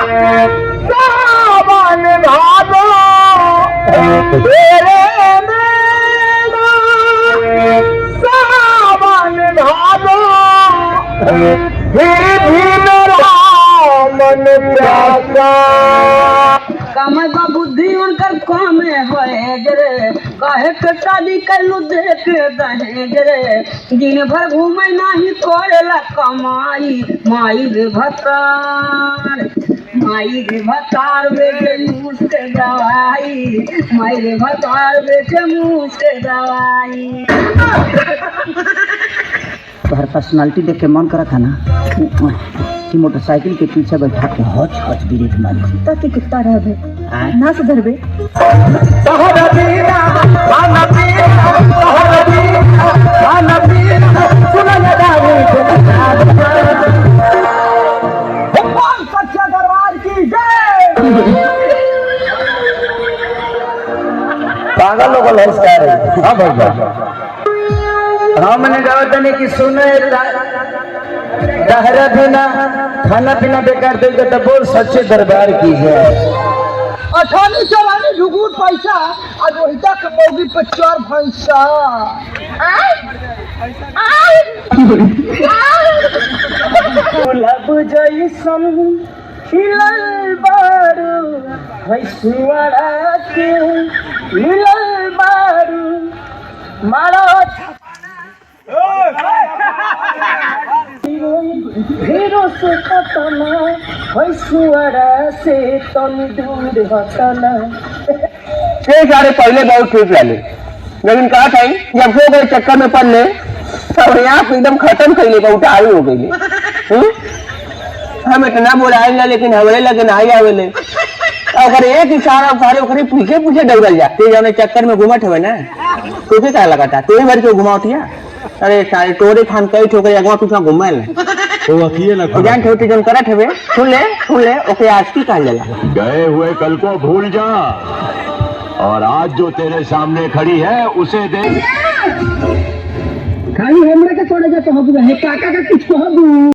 सावन भादो तेरे नैना, सावन भादो फिर भी मेरा मन प्यासा। कमर का बुद्धि उनकर कम है रे, काहे के शादी कलू देख दहेज रे, दिन भर घूमे नहीं करेला कमाई, माई रे भतार, माई रे भतार बेटे मुँह से दवाई, माई रे भतार बेटे मुँह से दवाई। तुम्हारा पर्सनालिटी देख के मन करा था ना कि मोटरसाइकिल के पीछे बैठा के हच हच ब्रेक मारी ताकि कुत्ता रहे ना सुधर बे। सच्चा दरबार की जय। पागल लोग नमस्कार। हाँ भैया, हाँ मैंने कहा था कि सुने रहरा बिना खाना पीना बेकार देगा तो बोल सच्चे दरबार की है। अठानी चलानी झुगूट पैसा आज वहीदा के मौगी पे चार भैंसा। गुलाब जैसन खिलल बारू भैंसुआड़ा के मिलल बारू मारो हीरो से कतना भैंसुआड़ा से तनी दूर हटना। सारे पहले बहुत ठीक लगे, लेकिन कहा था जब हो गए चक्कर में पड़ ले तब यहाँ एकदम खत्म कर ले उठाई हो गई। हम इतना बोला लेकिन हवले लगे नहीं आवेले, अगर एक इशारा सारे ओकरे पीछे पीछे दौड़ल जाते जौने चक्कर में घुमट हुए ना तुझे क्या लगा था तुझे भर के घुमावतिया। अरे सारे टोरे खान कई ठोकर अगवा पीछा घुमल वो अकेले जान छोटी जन करत हवे सुन ले ओके आज की कहल जाला। गए हुए कल को भूल जा और आज जो तेरे सामने खड़ी है उसे देख। खाली हमरे के छोड़े जा तो हम काका का कुछ कहबू।